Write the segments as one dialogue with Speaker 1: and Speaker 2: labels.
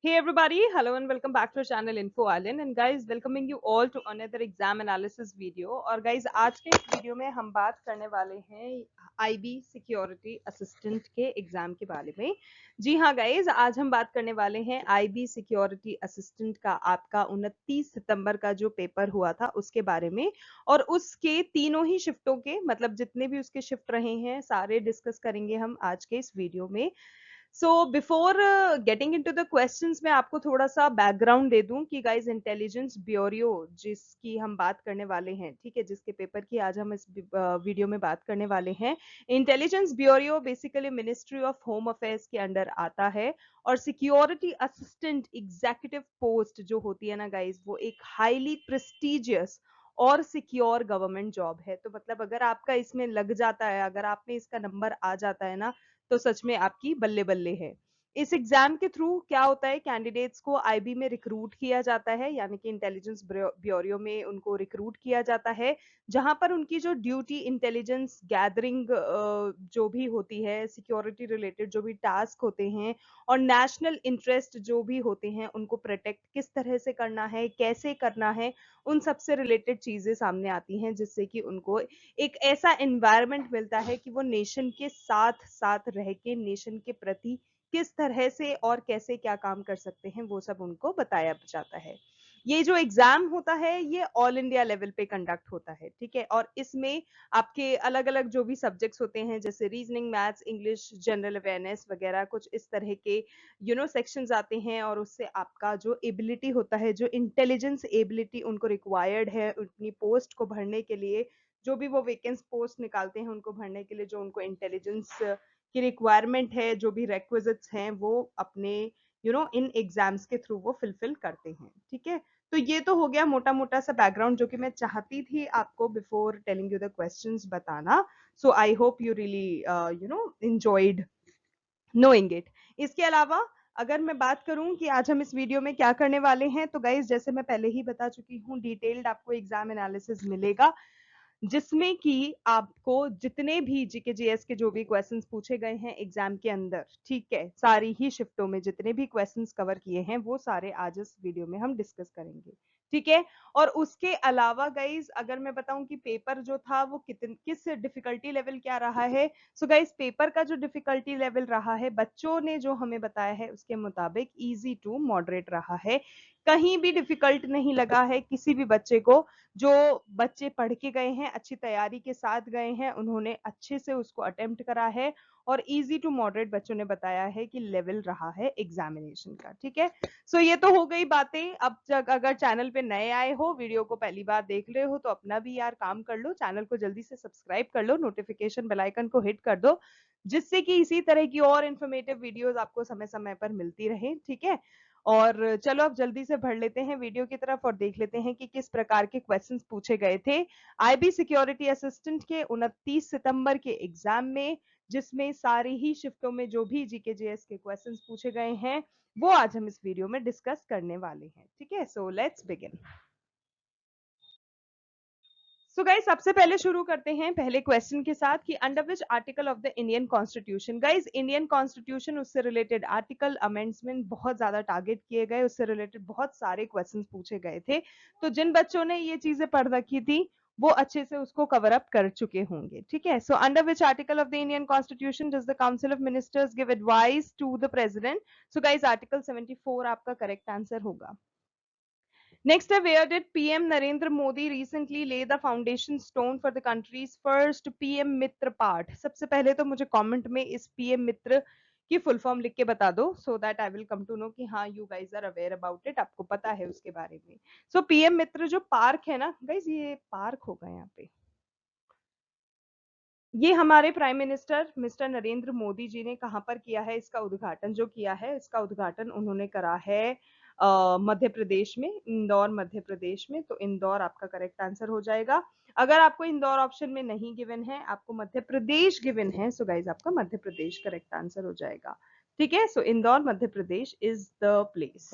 Speaker 1: Hey everybody, hello and welcome back to our channel Info Island and guys welcoming you all to another exam analysis video। और guys आज के इस video में हम बात करने वाले हैं IB सिक्योरिटी असिस्टेंट के एग्जाम के बारे में। जी हाँ गाइज, आज हम बात करने वाले हैं IB सिक्योरिटी असिस्टेंट का आपका 29 सितंबर का जो पेपर हुआ था उसके बारे में, और उसके तीनों ही शिफ्टों के मतलब जितने भी उसके शिफ्ट रहे हैं सारे डिस्कस करेंगे हम आज के इस वीडियो में। So before getting into the questions मैं आपको थोड़ा सा बैकग्राउंड दे दूं कि गाइज इंटेलिजेंस ब्यूरो जिसकी हम बात करने वाले हैं, ठीक है, जिसके पेपर की आज हम इस वीडियो में बात करने वाले हैं। Intelligence bureau basically ministry of home affairs के अंडर आता है और सिक्योरिटी असिस्टेंट एग्जीक्यूटिव पोस्ट जो होती है ना गाइज, वो एक हाईली प्रेस्टिजियस और सिक्योर गवर्नमेंट जॉब है। तो मतलब अगर आपका इसमें लग जाता है, अगर आप में इसका नंबर आ जाता है ना, तो सच में आपकी बल्ले बल्ले है। इस एग्जाम के थ्रू क्या होता है, कैंडिडेट्स को आईबी में रिक्रूट किया जाता है, यानी कि इंटेलिजेंस ब्यूरो में उनको रिक्रूट किया जाता है, जहां पर उनकी जो ड्यूटी इंटेलिजेंस गैदरिंग जो भी होती है, सिक्योरिटी रिलेटेड जो भी टास्क होते हैं और नेशनल इंटरेस्ट जो भी होते हैं उनको प्रोटेक्ट किस तरह से करना है, कैसे करना है, उन सबसे रिलेटेड चीजें सामने आती हैं, जिससे कि उनको एक ऐसा एनवायरनमेंट मिलता है कि वो नेशन के साथ साथ रह के नेशन के प्रति किस तरह से और कैसे क्या काम कर सकते हैं वो सब उनको बताया जाता है। ये जो एग्जाम होता है ये ऑल इंडिया लेवल पे कंडक्ट होता है, ठीक है, और इसमें आपके अलग अलग जो भी सब्जेक्ट्स होते हैं जैसे reasoning, maths, English, general awareness वगैरह कुछ इस तरह के सेक्शंस आते हैं, और उससे आपका जो एबिलिटी होता है, जो इंटेलिजेंस एबिलिटी उनको रिक्वायर्ड है अपनी पोस्ट को भरने के लिए, जो भी वो वेकेंट पोस्ट निकालते हैं उनको भरने के लिए, जो उनको इंटेलिजेंस की रिक्वायरमेंट है, जो भी रेक्विजिट्स हैं वो अपने इन एग्जाम्स के थ्रू वो फिलफिल करते हैं, ठीक है। तो ये तो हो गया मोटा मोटा सा बैकग्राउंड जो कि मैं चाहती थी आपको before telling you the questions बताना। So I hope you really enjoyed knowing it। इसके अलावा अगर मैं बात करूं कि आज हम इस वीडियो में क्या करने वाले हैं, तो गाइज जैसे मैं पहले ही बता चुकी हूं, डिटेल्ड आपको एग्जाम एनालिसिस मिलेगा जिसमें कि आपको जितने भी जीके जीएस के जो भी क्वेश्चंस पूछे गए हैं एग्जाम के अंदर, ठीक है, सारी ही शिफ्टों में जितने भी क्वेश्चंस कवर किए हैं वो सारे आज इस वीडियो में हम डिस्कस करेंगे, ठीक है। और उसके अलावा गाइज अगर मैं बताऊं कि पेपर जो था वो किस डिफिकल्टी लेवल क्या रहा है, सो गाइज पेपर का जो डिफिकल्टी लेवल रहा है बच्चों ने जो हमें बताया है उसके मुताबिक इजी टू मॉडरेट रहा है। कहीं भी डिफिकल्ट नहीं लगा है किसी भी बच्चे को। जो बच्चे पढ़ के गए हैं, अच्छी तैयारी के साथ गए हैं, उन्होंने अच्छे से उसको अटेम्प्ट करा है और इजी टू मॉडरेट बच्चों ने बताया है कि लेवल रहा है एग्जामिनेशन का, ठीक है। सो ये तो हो गई बातें। अब जब अगर चैनल पे नए आए हो, वीडियो को पहली बार देख रहे हो, तो अपना भी यार काम कर लो, चैनल को जल्दी से सब्सक्राइब कर लो, नोटिफिकेशन बेल आइकन को हिट कर दो, जिससे कि इसी तरह की और इन्फॉर्मेटिव वीडियोस आपको समय समय पर मिलती रहे, ठीक है। और चलो अब जल्दी से बढ़ लेते हैं वीडियो की तरफ और देख लेते हैं कि किस प्रकार के क्वेश्चंस पूछे गए थे आईबी सिक्योरिटी असिस्टेंट के 29 सितंबर के एग्जाम में, जिसमें सारी ही शिफ्टों में जो भी जीके जीएस के क्वेश्चंस पूछे गए हैं वो आज हम इस वीडियो में डिस्कस करने वाले हैं, ठीक है। So let's begin. So guys सबसे पहले शुरू करते हैं पहले क्वेश्चन के साथ कि under which article of the Indian constitution. Guys Indian constitution, उससे रिलेटेड आर्टिकल अमेंडमेंट बहुत ज्यादा टारगेट किए गए, उससे रिलेटेड बहुत सारे क्वेश्चंस पूछे गए थे। तो जिन बच्चों ने ये चीजें पढ़ रखी थी वो अच्छे से उसको कवर अप कर चुके होंगे, ठीक है। So under which article of the Indian constitution does the council of ministers give advice to the president. So guys article 74 आपका करेक्ट आंसर होगा। Next, where did PM Narendra Modi recently lay the foundation stone for the country's first PM Mitra part? सबसे पहले तो मुझे comment में इस PM मित्र की full form लिख के बता दो, so that I will come to know कि हाँ you guys are aware about it, आपको पता है उसके बारे में। सो पीएम मित्र जो पार्क है ना गाइज, ये पार्क होगा यहाँ पे, ये हमारे prime minister mister Narendra Modi ji ने कहां पर किया है इसका उद्घाटन, जो किया है इसका उद्घाटन उन्होंने करा है मध्य प्रदेश में, इंदौर मध्य प्रदेश में। तो इंदौर आपका करेक्ट आंसर हो जाएगा। अगर आपको इंदौर ऑप्शन में नहीं गिवन है, आपको मध्य प्रदेश गिवन है, सो गाइज आपका मध्य प्रदेश करेक्ट आंसर हो जाएगा, ठीक है। So Indore Madhya Pradesh is the place.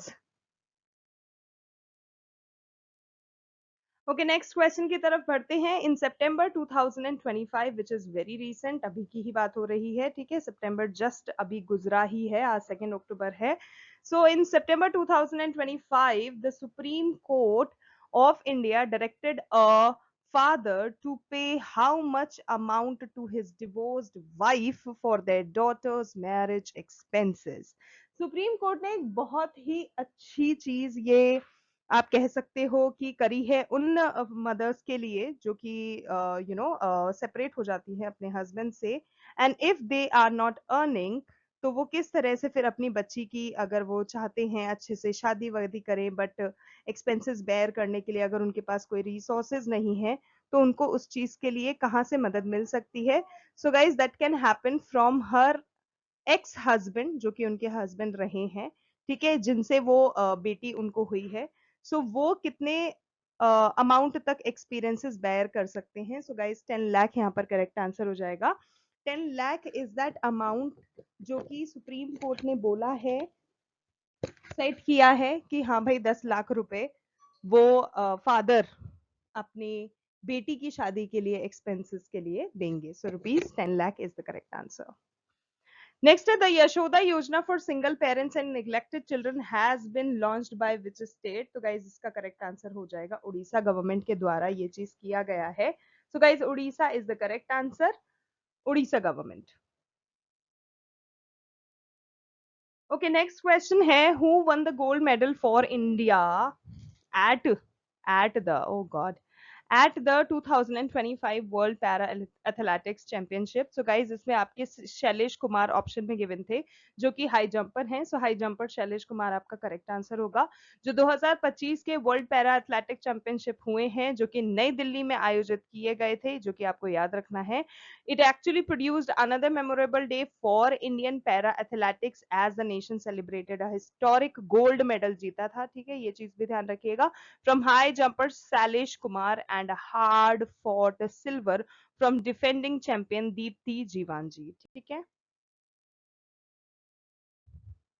Speaker 1: Okay, next question की तरफ बढ़ते हैं। In September 2025 which is very recent, अभी की ही बात हो रही है, ठीक है, सितंबर जस्ट अभी गुजरा ही है, आज 2 अक्टूबर है। सो इन September 2025 the supreme court of India directed a father to pay how much amount to his divorced wife for their daughter's marriage expenses. Supreme court ने एक बहुत ही अच्छी चीज ये आप कह सकते हो कि करी है उन मदर्स के लिए जो कि सेपरेट हो जाती हैं अपने हस्बैंड से, and if they are not earning, तो वो किस तरह से फिर अपनी बच्ची की, अगर वो चाहते हैं अच्छे से शादी वादी करें बट एक्सपेंसेस बेयर करने के लिए अगर उनके पास कोई रिसोर्सेज नहीं है, तो उनको उस चीज के लिए कहाँ से मदद मिल सकती है। So guys that can happen from her ex husband, जो कि उनके हस्बैंड रहे हैं, ठीक है, जिनसे वो बेटी उनको हुई है। सो वो कितने अमाउंट तक एक्सपीरियंसेस बेयर कर सकते हैं। सो गाइस 10 लाख यहाँ पर करेक्ट आंसर हो जाएगा। 10 लाख इज दैट अमाउंट जो कि सुप्रीम कोर्ट ने बोला है, सेट किया है कि हाँ भाई 10 लाख रुपए वो फादर अपनी बेटी की शादी के लिए एक्सपेंसेस के लिए देंगे। सो ₹10 lakh is the correct answer. Next, the Yashoda Yojana for single parents and neglected children has been launched by which state? तो guys इसका correct answer हो जाएगा उड़ीसा गवर्नमेंट के द्वारा ये चीज किया गया है। So guys Orissa is the correct answer, Orissa government. Okay, next question है who won the gold medal for India at the oh god at the 2025 World Para Athletics Championship. So guys इसमें आपके शैलेश कुमार ऑप्शन में गिवन थे जो कि high jumper हैं। सो high jumper Shailesh Kumar आपका correct answer होगा। जो 2025 के वर्ल्ड पैरा एथलेटिक चैंपियनशिप हुए हैं जो कि नई दिल्ली में आयोजित किए गए थे, जो कि आपको याद रखना है, it actually produced another memorable day for Indian para athletics as the nation celebrated a historic gold medal जीता था, ठीक है, ये चीज भी ध्यान रखिएगा, from high jumper Salish Kumar and a hard fought silver from defending champion Deepti Jivanji, ठीक है।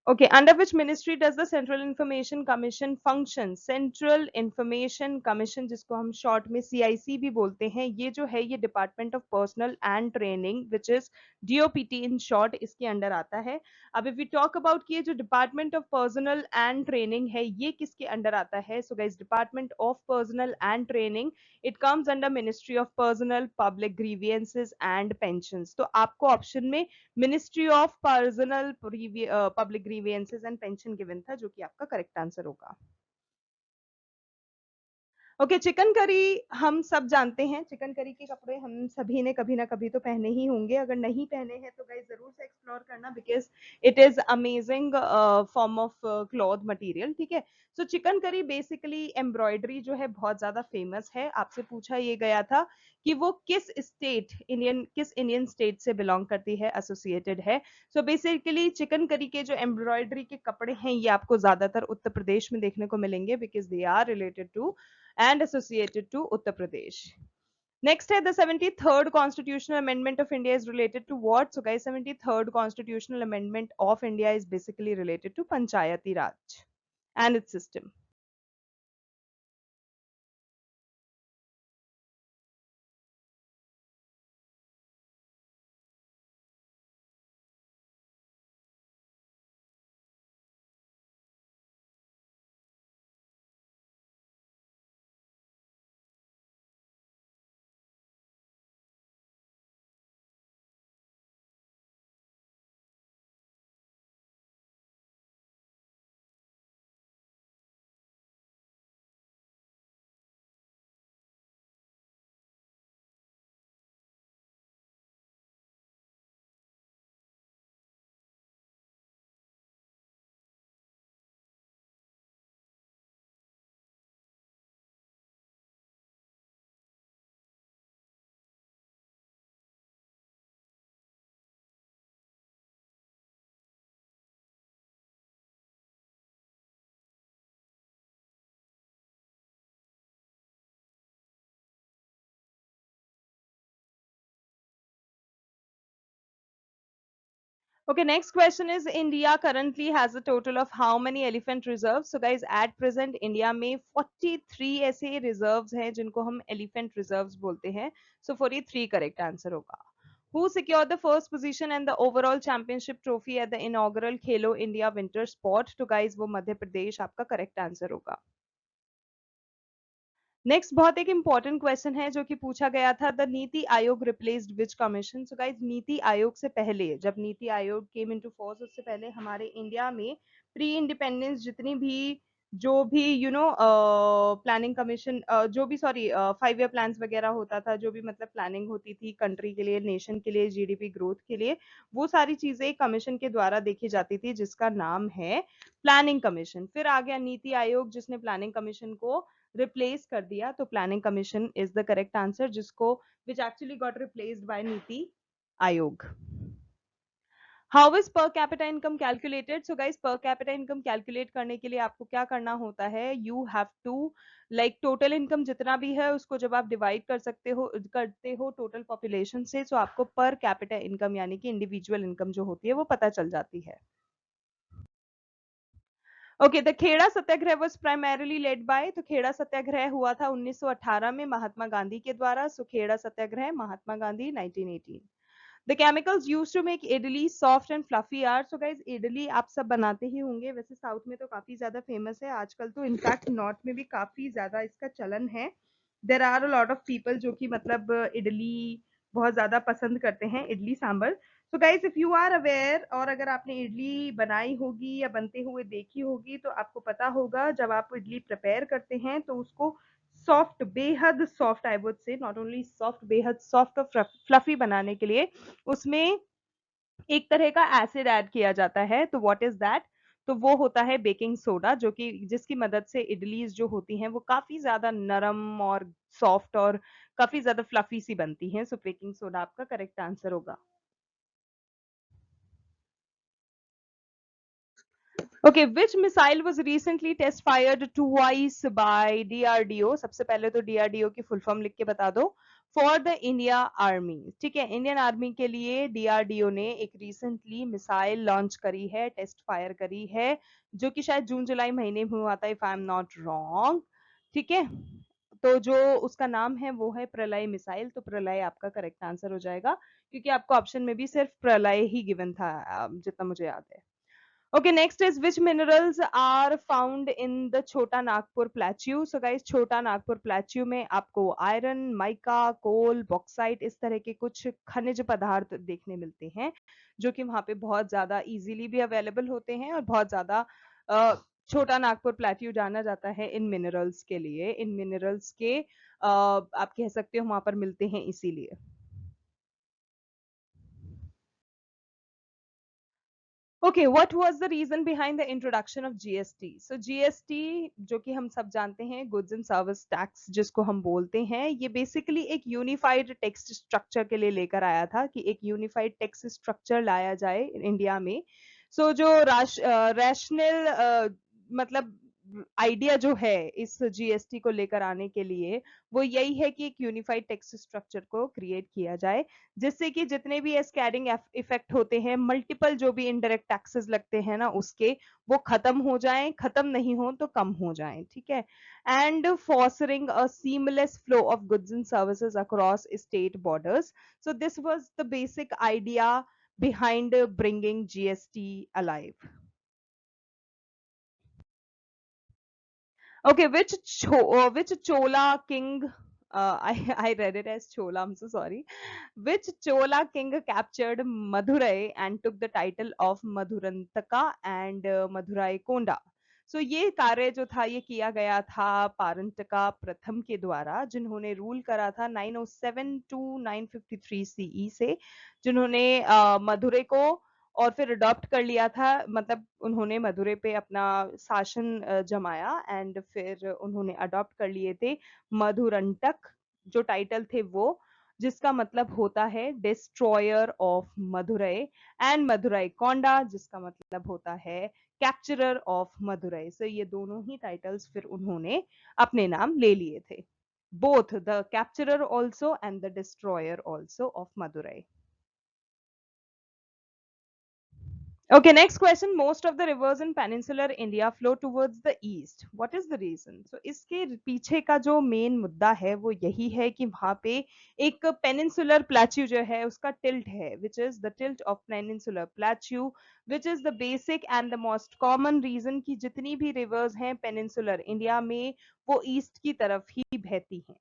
Speaker 1: Okay, under which ministry does the Central Information Commission function? Central Information Commission, जिसको हम शॉर्ट में CIC भी बोलते हैं, ये जो है ये department of personal and training which is DOPT in short, इसके अंडर आता है। अब इफ वी टॉक अबाउट कि ये जो department of personal and training है ये किसके अंडर आता है? So guys department of personal and training, it comes under ministry of personnel public grievances and pensions. तो आपको ऑप्शन में ministry of personnel public grievances and pension given था, जो कि आपका करेक्ट आंसर होगा। ओके, चिकन करी हम सब जानते हैं, चिकन करी के कपड़े हम सभी ने कभी ना कभी तो पहने ही होंगे, अगर नहीं पहने हैं तो गाइस जरूर से एक्सप्लोर करना because it is amazing form of cloth material, ठीक है। So chicken curry basically embroidery जो है बहुत ज्यादा फेमस है। आपसे पूछा ये गया था कि वो किस इंडियन स्टेट से बिलोंग करती है, एसोसिएटेड है। सो बेसिकली चिकन करी के जो एम्ब्रॉयडरी के कपड़े हैं ये आपको ज्यादातर उत्तर प्रदेश में देखने को मिलेंगे because they are related to and associated to Uttar Pradesh. Next है the 73rd constitutional amendment of India is related to what? So guys 73rd constitutional amendment of India is basically related to Panchayati Raj and its system. Okay, next question is India currently has a total of how many elephant reserves? So guys, at present India में 43 ऐसे reserves हैं जिनको हम elephant reserves बोलते हैं. So 43 correct answer होगा. Who secured the first position and the overall championship trophy at the inaugural Khelo India Winter Sport? तो guys वो मध्य प्रदेश आपका correct answer होगा. नेक्स्ट बहुत एक इंपॉर्टेंट क्वेश्चन है जो कि पूछा गया था, the NITI Aayog replaced which commission? So guys NITI Aayog से पहले, जब NITI Aayog came into force, उससे पहले हमारे इंडिया में प्री इंडिपेंडेंस जितनी भी जो भी प्लानिंग कमीशन जो भी सॉरी 5 ईयर प्लान्स वगैरह होता था, जो भी मतलब प्लानिंग होती थी कंट्री के लिए, नेशन के लिए, जीडीपी ग्रोथ के लिए, वो सारी चीजें कमीशन के द्वारा देखी जाती थी जिसका नाम है प्लानिंग कमीशन. फिर आ गया नीति आयोग जिसने प्लानिंग कमीशन को रिप्लेस कर दिया, तो planning commission is the correct answer, जिसको which actually got replaced by Niti Aayog. How is per capita income calculated? So guys per capita income calculate करने के लिए आपको क्या करना होता है, you have to like total income जितना भी है उसको जब आप डिवाइड करते हो टोटल पॉपुलेशन से, तो आपको पर कैपिटा इनकम यानी कि इंडिविजुअल इनकम जो होती है वो पता चल जाती है. Okay, the Kheda Satyagraha was primarily led by, तो खेड़ा सत्याग्रह हुआ था 1918 में महात्मा गांधी के द्वारा. So Kheda Satyagraha Mahatma Gandhi 1918. The chemicals used to make idli soft and fluffy are? So guys idli आप सब बनाते ही होंगे, वैसे साउथ में तो काफी ज्यादा फेमस है आजकल, तो इनफैक्ट नॉर्थ में भी काफी ज्यादा इसका चलन है. There are a lot of people जो कि मतलब इडली बहुत ज्यादा पसंद करते हैं, idli sambar. So guys if you are aware, और अगर आपने इडली बनाई होगी या बनते हुए देखी होगी, तो आपको पता होगा जब आप इडली प्रिपेयर करते हैं तो उसको सॉफ्ट, बेहद soft, I would say not only soft, बेहद सॉफ्ट और फ्लफी बनाने के लिए उसमें एक तरह का एसिड ऐड किया जाता है. तो व्हाट इज दैट? तो वो होता है बेकिंग सोडा, जो कि जिसकी मदद से इडलीज जो होती हैं वो काफी ज्यादा नरम और सॉफ्ट और काफी ज्यादा फ्लफी सी बनती हैं. सो बेकिंग सोडा आपका करेक्ट आंसर होगा. Okay, which missile was recently test fired twice by DRDO? सबसे पहले तो डीआरडीओ की फुल फॉर्म लिख के बता दो. फॉर द इंडिया आर्मी, ठीक है, इंडियन आर्मी के लिए डीआरडीओ ने एक रिसेंटली मिसाइल लॉन्च करी है, टेस्ट फायर करी है, जो कि शायद जून जुलाई महीने में हुआ था, if I am not wrong. ठीक है, तो जो उसका नाम है वो है प्रलय मिसाइल. तो प्रलय आपका करेक्ट आंसर हो जाएगा, क्योंकि आपको ऑप्शन में भी सिर्फ प्रलय ही गिवन था जितना मुझे याद है. Okay, next is which minerals are found in the Chota Nagpur Plateau? So guys, Chota Nagpur Plateau में आपको आयरन, माइका, कोल, बॉक्साइट, इस तरह के कुछ खनिज पदार्थ देखने मिलते हैं, जो कि वहां पे बहुत ज्यादा इजीली भी अवेलेबल होते हैं, और बहुत ज्यादा छोटा नागपुर प्लेट्यू जाना जाता है इन मिनरल्स के लिए. इन मिनरल्स के आप कह सकते हो वहां पर मिलते हैं इसीलिए. Okay, what was the reason behind the introduction of GST? So GST, जो कि हम सब जानते हैं गुड्स एंड सर्विस टैक्स जिसको हम बोलते हैं, ये बेसिकली एक यूनिफाइड टैक्स स्ट्रक्चर के लिए लेकर आया था, कि एक यूनिफाइड टैक्स स्ट्रक्चर लाया जाए इंडिया में. सो जो रैशनल मतलब आइडिया जो है इस जीएसटी को लेकर आने के लिए, वो यही है कि एक यूनिफाइड टैक्स स्ट्रक्चर को क्रिएट किया जाए, जिससे कि जितने भी स्कैडिंग इफेक्ट होते हैं, मल्टीपल जो भी इनडायरेक्ट टैक्सेस लगते हैं ना उसके, वो खत्म हो जाएं, खत्म नहीं हो तो कम हो जाएं. ठीक है, and fostering a seamless flow of goods and services across state borders. So this was the basic idea behind bringing GST alive. Okay, which Chola king? I read it as Chola. I'm so sorry. Which Chola king captured Madurai and took the title of Madhurantaka and Madurai Konda? सो ये कार्य जो था ये किया गया था पारंटका प्रथम के द्वारा, जिन्होंने रूल करा था 907 टू 953 सीई से, जिन्होंने मदुरै को और फिर अडॉप्ट कर लिया था, मतलब उन्होंने मदुरै पे अपना शासन जमाया, एंड फिर उन्होंने अडॉप्ट कर लिए थे मधुरंटक जो टाइटल थे वो, जिसका मतलब होता है destroyer of Madurai, and Madurai Konda जिसका मतलब होता है कैप्चरर ऑफ मदुरै. सो ये दोनों ही टाइटल्स फिर उन्होंने अपने नाम ले लिए थे, both the capturer also and the destroyer also of Madurai. Okay, next question. Most of the rivers in peninsular India flow towards the east. What is the reason? So इसके पीछे का जो मेन मुद्दा है वो यही है कि वहां पे एक पेनिनसुलर प्लेट्यू जो है उसका टिल्ट है, which is the tilt of peninsular plateau, which is the basic and the most common reason कि जितनी भी rivers हैं peninsular India में वो east की तरफ ही बहती हैं.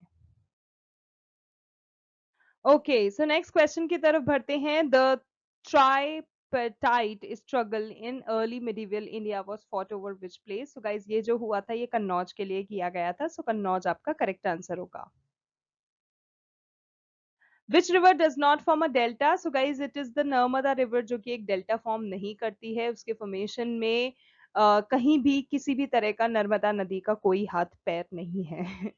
Speaker 1: ओके, सो नेक्स्ट क्वेश्चन की तरफ बढ़ते हैं. The tripartite struggle in early medieval India was fought over which place? So guys ये जो हुआ था ये कन्नौज के लिए किया गया था. सो कन्नौज आपका करेक्ट आंसर होगा. Which river does not form a delta? So guys it is the Narmada river जो कि एक डेल्टा फॉर्म नहीं करती है. उसके फॉर्मेशन में कहीं भी किसी भी तरह का नर्मदा नदी का कोई हाथ पैर नहीं है.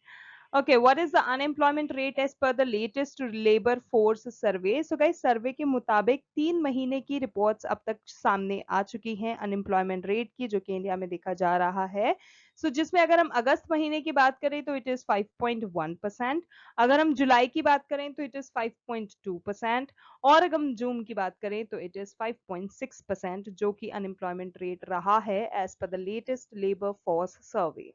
Speaker 1: Okay, what is the unemployment rate as per the latest labor force survey? So guys, सर्वे के मुताबिक 3 महीने की रिपोर्ट्स अब तक सामने आ चुकी हैं अनएम्प्लॉयमेंट रेट की, जो कि इंडिया में देखा जा रहा है. जिसमें अगर हम अगस्त महीने की बात करें तो इट इज 5.1%. अगर हम जुलाई की बात करें तो इट इज 5.2%. और अगर हम जून की बात करें तो इट इज 5.6%, जो कि अनएम्प्लॉयमेंट रेट रहा है as per the latest labour force survey.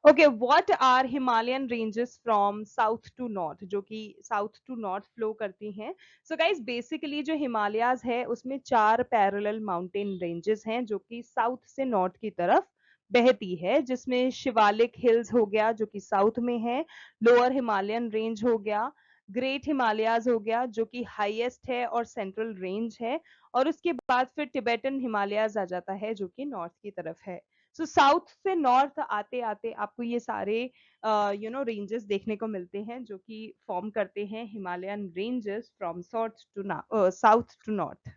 Speaker 1: Okay, what are Himalayan ranges from south to north, जो कि साउथ टू नॉर्थ फ्लो करती हैं. सो गाइस बेसिकली जो हिमालयाज है उसमें 4 पैरेलल माउंटेन रेंजेस हैं जो कि साउथ से नॉर्थ की तरफ बहती है, जिसमें शिवालिक हिल्स हो गया जो कि साउथ में है, लोअर हिमालयन रेंज हो गया, ग्रेट हिमालयाज हो गया जो कि हाईएस्ट है और सेंट्रल रेंज है, और उसके बाद फिर टिबेटन हिमालयाज आ जाता है जो कि नॉर्थ की तरफ है. साउथ से नॉर्थ आते आते आपको ये सारे रेंजेस देखने को मिलते हैं जो कि फॉर्म करते हैं Himalayan ranges from south to north.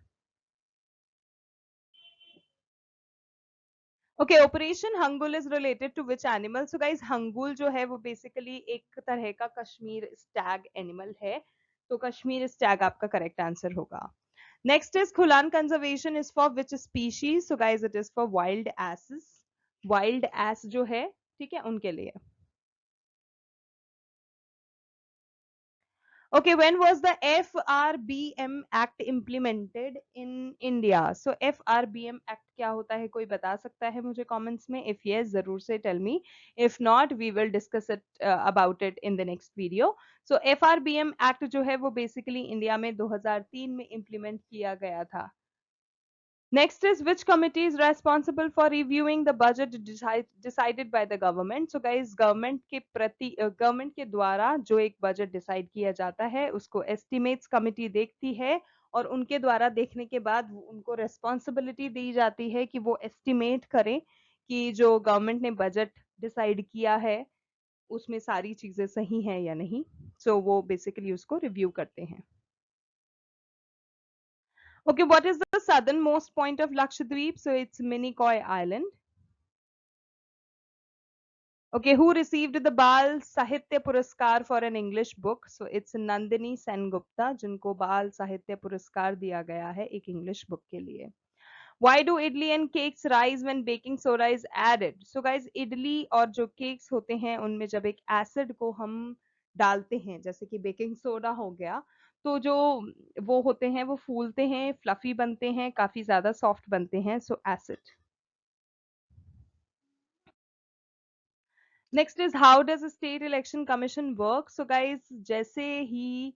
Speaker 1: Okay, operation Hangul is related to which animal? So guys Hangul जो है वो बेसिकली एक तरह का कश्मीर स्टैग एनिमल है. तो कश्मीर स्टैग आपका करेक्ट आंसर होगा. Next is khulan conservation is for which species? So guys it is for wild asses. Wild ass जो है, ठीक है, उनके लिए. Okay, when was the FRBM Act implemented in India? So FRBM Act क्या होता है, कोई बता सकता है मुझे comments में? If yes, जरूर से tell me. If not, we will discuss it about it in the next video. So FRBM Act जो है वो basically इंडिया में 2003 में implement किया गया था. Next is which committee is responsible for reviewing the budget decided by the government? So guys, government के द्वारा जो एक बजट डिसाइड किया जाता है उसको एस्टिमेट्स कमिटी देखती है, और उनके द्वारा देखने के बाद उनको रेस्पॉन्सिबिलिटी दी जाती है कि वो एस्टिमेट करें कि जो गवर्नमेंट ने बजट डिसाइड किया है उसमें सारी चीजें सही हैं या नहीं. वो बेसिकली उसको रिव्यू करते हैं. Okay, what is the southernmost point of Lakshadweep? So it's Minicoy Island. Okay, who received the Bal Sahitya Puraskar for an English book? So it's Nandini Sengupta, जिनको बाल साहित्य पुरस्कार दिया गया है एक इंग्लिश बुक के लिए. Why do idli and cakes rise when baking soda is added? So guys, idli और जो cakes होते हैं उनमें जब एक acid को हम डालते हैं, जैसे कि बेकिंग सोडा हो गया, तो जो वो होते हैं वो फूलते हैं, फ्लफी बनते हैं, काफी ज्यादा सॉफ्ट बनते हैं. Acid. Next is how does state election commission work? So guys जैसे ही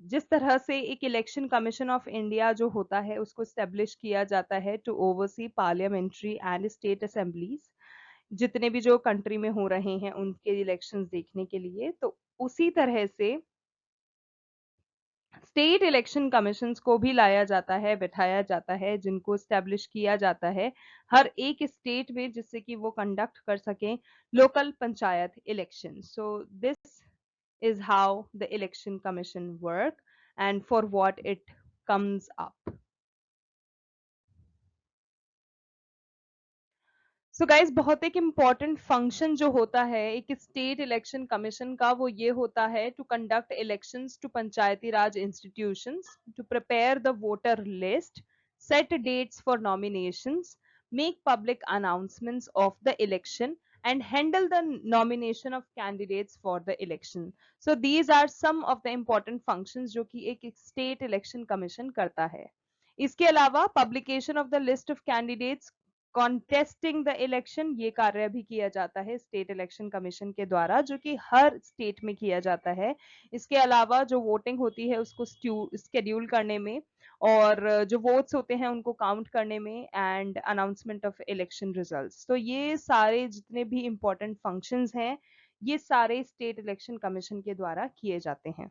Speaker 1: जिस तरह से एक इलेक्शन कमीशन ऑफ इंडिया जो होता है उसको स्टेब्लिश किया जाता है to oversee parliamentary and state assemblies, जितने भी जो कंट्री में हो रहे हैं उनके इलेक्शंस देखने के लिए, तो उसी तरह से स्टेट इलेक्शन कमीशंस को भी लाया जाता है, बैठाया जाता है, जिनको स्टैब्लिश किया जाता है हर एक स्टेट में, जिससे कि वो कंडक्ट कर सकें local panchayat election. This is how the election commission work and for what it comes up. Guys बहुत एक इम्पॉर्टेंट फंक्शन जो होता है एक स्टेट इलेक्शन कमीशन का वो ये होता है to conduct elections to Panchayati Raj institutions, to prepare the voter list, set dates for nominations, make public announcements of the election and handle the nomination of candidates for the election. So these are some of the important functions जो कि एक state election commission करता है. इसके अलावा publication of the list of candidates contesting the election, ये कार्य भी किया जाता है स्टेट इलेक्शन कमीशन के द्वारा, जो कि हर स्टेट में किया जाता है. इसके अलावा जो वोटिंग होती है उसको स्केड्यूल करने में, और जो वोट्स होते हैं उनको काउंट करने में, and announcement of election results. तो ये सारे जितने भी इंपॉर्टेंट फंक्शंस हैं, ये सारे स्टेट इलेक्शन कमीशन के द्वारा किए जाते हैं.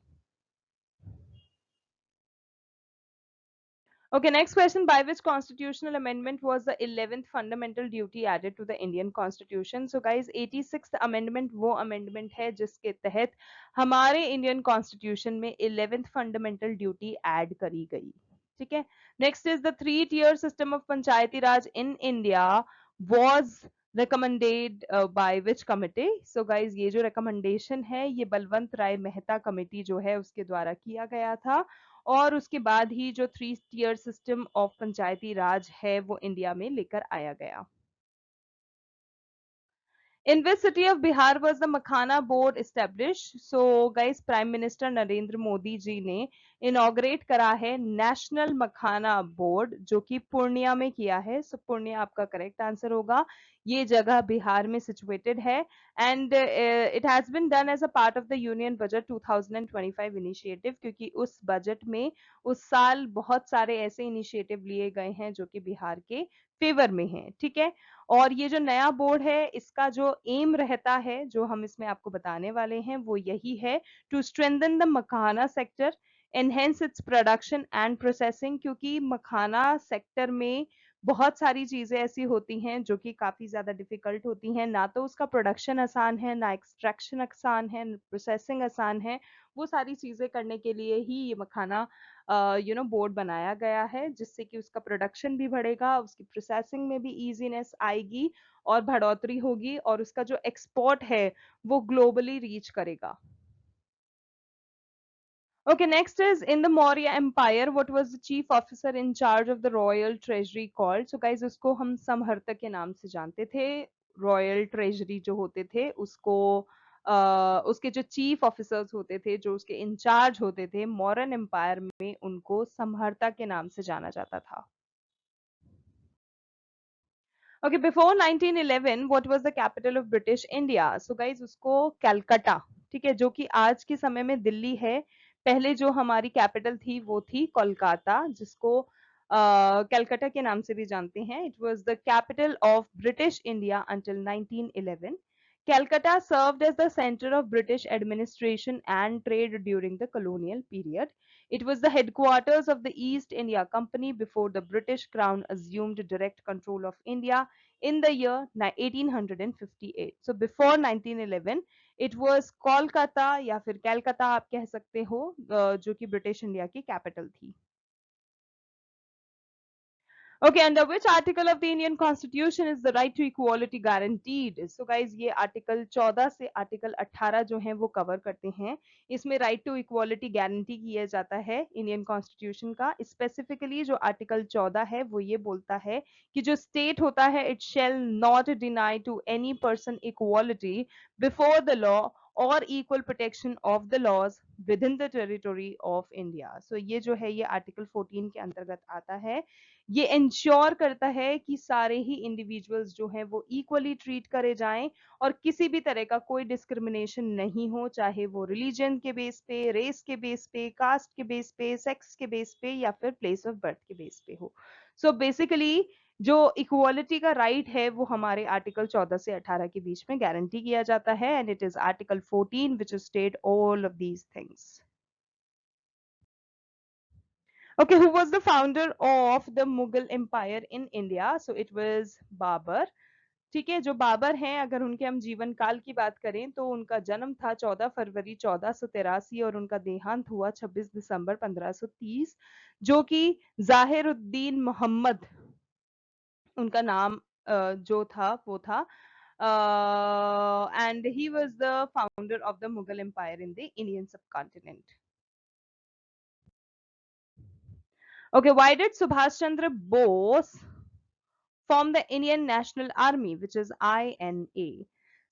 Speaker 1: Okay, next question. By which constitutional amendment was the 11th fundamental duty added to the Indian Constitution? So guys, 86th amendment वो amendment है जिसके तहत हमारे Indian Constitution में 11th fundamental duty add करी गई. ठीक है. Next is the 3-tier system of Panchayati Raj in India was recommended by which committee? So guys, ये जो recommendation है ये बलवंत राय मेहता कमेटी जो है उसके द्वारा किया गया था, और उसके बाद ही जो 3 tier सिस्टम ऑफ पंचायती राज है वो इंडिया में लेकर आया गया. In which city of Bihar was the Makhana board established? So guys, Prime Minister Narendra Modi ji ने इनॉग्रेट करा है नेशनल मखाना बोर्ड, जो कि पूर्णिया में किया है. सो पूर्णिया आपका करेक्ट आंसर होगा. ये जगह बिहार में सिचुएटेड है, and it has been done as a part of the union budget 2025 initiative, क्योंकि उस बजट में उस साल बहुत सारे ऐसे इनिशिएटिव लिए गए हैं जो कि बिहार के फेवर में हैं. ठीक है. और ये जो नया बोर्ड है इसका जो एम रहता है, जो हम इसमें आपको बताने वाले हैं, वो यही है, to strengthen the makhana sector, enhance its production and processing. क्योंकि मखाना सेक्टर में बहुत सारी चीजें ऐसी होती हैं जो कि काफी ज्यादा डिफिकल्ट होती हैं, ना तो उसका प्रोडक्शन आसान है, ना एक्सट्रैक्शन आसान है, प्रोसेसिंग आसान है. वो सारी चीजें करने के लिए ही ये मखाना बोर्ड बनाया गया है, जिससे कि उसका प्रोडक्शन भी बढ़ेगा, उसकी प्रोसेसिंग में भी इजीनेस आएगी और बढ़ोतरी होगी, और उसका जो एक्सपोर्ट है वो ग्लोबली रीच करेगा. Okay, next is in the Maurya Empire, what was the chief officer in charge of the royal treasury called? So guys, उसको हम समहर्तक के नाम से जानते थे. रॉयल ट्रेजरी जो होते थे उसको उसके जो चीफ ऑफिसर्स होते थे, जो उसके इंचार्ज होते थे मौर्यन एम्पायर में, उनको समहर्ता के नाम से जाना जाता था. Okay, before 1911, what was the capital of British India? So guys, उसको कलकत्ता, ठीक है, जो कि आज के समय में दिल्ली है. पहले जो हमारी कैपिटल थी वो थी कोलकाता, जिसको कलकत्ता के नाम से भी जानते हैं. It was the capital of British India until 1911. Calcutta served as the center of British administration and trade during the colonial period. It was the headquarters of the East India Company before the British Crown assumed direct control of India in the year 1858. So before 1911, it was Kolkata या फिर Calcutta आप कह सकते हो, जो कि British India की capital थी. Okay, under which article of the Indian Constitution is the right to equality guaranteed? So guys, ये आर्टिकल 14 से आर्टिकल 18 जो हैं वो कवर करते हैं. इसमें राइट टू इक्वालिटी गारंटी किया जाता है इंडियन कॉन्स्टिट्यूशन का. स्पेसिफिकली जो आर्टिकल 14 है वो ये बोलता है कि जो स्टेट होता है, it shall not deny to any person equality before the law और equal protection of the laws within the territory of India. So ये जो है ये आर्टिकल 14 के अंतर्गत आता है. ये इंश्योर करता है कि सारे ही इंडिविजुअल्स जो हैं वो इक्वली ट्रीट करे जाएं, और किसी भी तरह का कोई डिस्क्रिमिनेशन नहीं हो, चाहे वो रिलीजन के बेस पे, रेस के बेस पे, कास्ट के बेस पे, सेक्स के बेस पे, या फिर प्लेस ऑफ बर्थ के बेस पे हो. सो बेसिकली जो इक्वालिटी का राइट है वो हमारे आर्टिकल 14 से 18 के बीच में गारंटी किया जाता है, and it is article 14 which state all of these things. Okay, who was the founder of the Mughal Empire in India? So it was Babur. ठीक है, जो बाबर हैं, अगर उनके हम जीवन काल की बात करें तो उनका जन्म था 14 फरवरी 1483 और उनका देहांत हुआ 26 दिसंबर 1530, जो कि जाहिरुद्दीन मोहम्मद उनका नाम जो था वो था, and he was the founder of the Mughal empire in the Indian subcontinent. Okay, why did Subhash Chandra Bose form the Indian National Army, which is INA?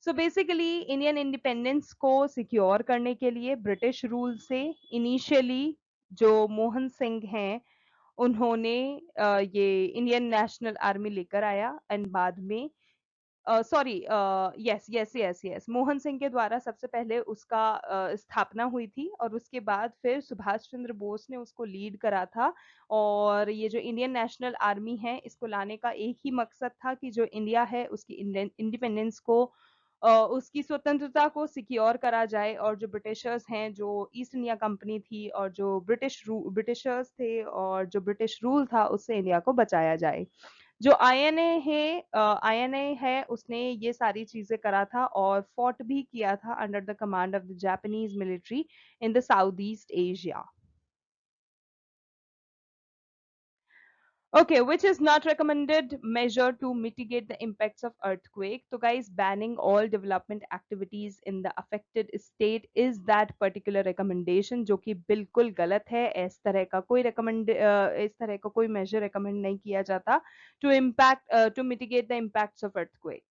Speaker 1: So basically Indian independence को सिक्योर करने के लिए British rule से initially जो मोहन सिंह हैं उन्होंने ये Indian national army लेकर आया एंड बाद में sorry yes yes yes yes Mohan Singh के द्वारा सबसे पहले उसका स्थापना हुई थी और उसके बाद फिर सुभाष चंद्र बोस ने उसको लीड करा था। और ये जो इंडियन नेशनल आर्मी है इसको लाने का एक ही मकसद था कि जो इंडिया है उसकी इंडिपेंडेंस को उसकी स्वतंत्रता को सिक्योर करा जाए और जो ब्रिटिशर्स हैं जो ईस्ट इंडिया कंपनी थी और जो ब्रिटिशर्स थे और जो ब्रिटिश रूल था उससे इंडिया को बचाया जाए। जो आईएनए है उसने ये सारी चीजें करा था और फॉट भी किया था under the command of the Japanese military in the south east Asia. Okay, which is not recommended measure to mitigate the impacts of earthquake. So guys, banning all development activities in the affected state is that particular recommendation जो कि बिल्कुल गलत है। इस तरह का कोई measure recommend नहीं किया जाता to mitigate the impacts of earthquake.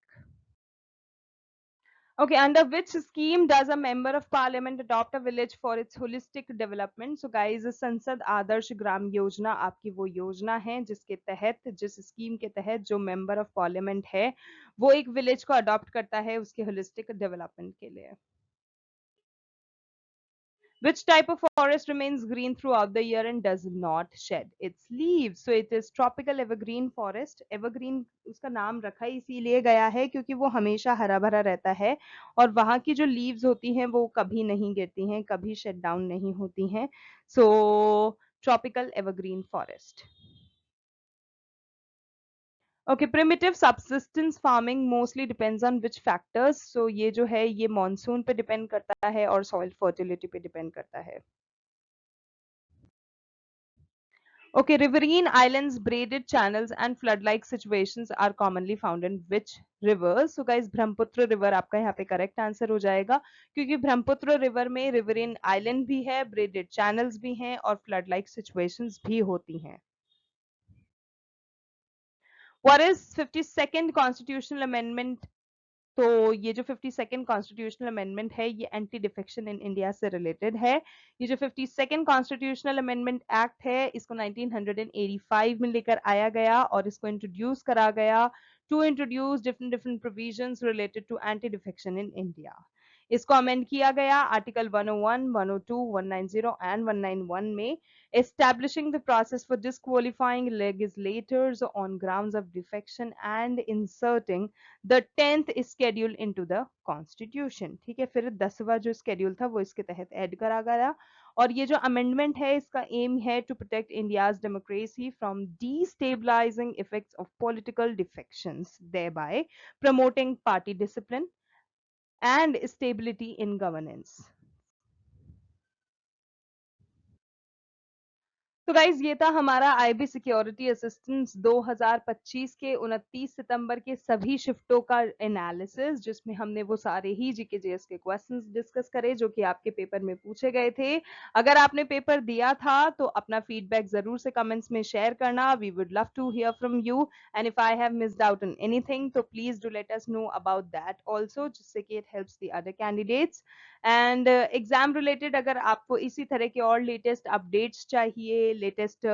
Speaker 1: Okay, under which scheme does a member of parliament adopt a village for its holistic development? So guys, संसद आदर्श ग्राम योजना आपकी वो योजना है जिसके तहत जिस स्कीम के तहत जो मेंबर ऑफ पार्लियामेंट है वो एक विलेज को अडॉप्ट करता है उसके होलिस्टिक डेवलपमेंट के लिए। Which type of forest remains green throughout the year and does not shed its leaves? So it is tropical evergreen forest. Evergreen उसका नाम रखा इसीलिए गया है क्योंकि वो हमेशा हरा भरा रहता है और वहाँ की जो लीव्स होती हैं वो कभी नहीं गिरती हैं, कभी शेड डाउन नहीं होती हैं। So tropical evergreen forest. Okay, primitive subsistence farming mostly depends on which factors? So ये जो है ये मानसून पे डिपेंड करता है और सॉइल फर्टिलिटी पे डिपेंड करता है। Okay, riverine islands, braided channels and flood-like situations are commonly found in which rivers? So guys, Brahmaputra river आपका यहाँ पे correct answer हो जाएगा क्योंकि ब्रह्मपुत्र river में riverine island भी है, braided channels भी हैं और flood-like situations भी होती हैं। What is 52nd constitutional amendment? तो ये जो 52nd कॉन्स्टिट्यूशनल अमेंडमेंट है ये एंटी डिफेक्शन इन इंडिया से रिलेटेड है। ये जो 52nd कॉन्स्टिट्यूशनल अमेंडमेंट एक्ट है इसको 1985 में लेकर आया गया और इसको इंट्रोड्यूस करा गया to introduce different different provisions related to anti defection in India. इसको अमेंड किया गया आर्टिकल 101, 102, 190 एंड 191 में establishing the process for disqualifying legislators on grounds of defection and inserting the 10th schedule into the constitution। ठीक है, फिर 10वां जो schedule था वो इसके तहत ऐड करा गया और ये जो अमेंडमेंट है इसका एम है to protect India's democracy from destabilizing effects of political defections, thereby promoting party discipline and stability in governance। तो गाइज ये था हमारा आईबी सिक्योरिटी असिस्टेंस 2025 के 29 सितंबर के सभी शिफ्टों का एनालिसिस जिसमें हमने वो सारे ही जीके जीएस के क्वेश्चंस डिस्कस करे जो कि आपके पेपर में पूछे गए थे। अगर आपने पेपर दिया था तो अपना फीडबैक जरूर से कमेंट्स में शेयर करना। We would love to hear from you and if I have missed out on anything तो please do let us know about that also जिससे कि it helps the other candidates. And exam related अगर आपको इसी तरह के और latest updates चाहिए, लेटेस्ट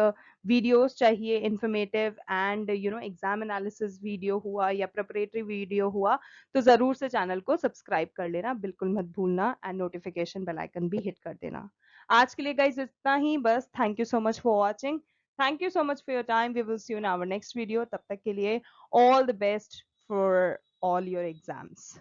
Speaker 1: वीडियोस चाहिए, informative and exam analysis video हुआ या प्रिपरेटरी वीडियो हुआ तो जरूर से चैनल को सब्सक्राइब कर लेना, बिल्कुल मत भूलना एंड नोटिफिकेशन बेल आइकन भी हिट कर देना। आज के लिए गाइस इतना ही बस। Thank you so much for watching. Thank you so much for your time. We will see you in our next video. तब तक के लिए all the best for all your exams.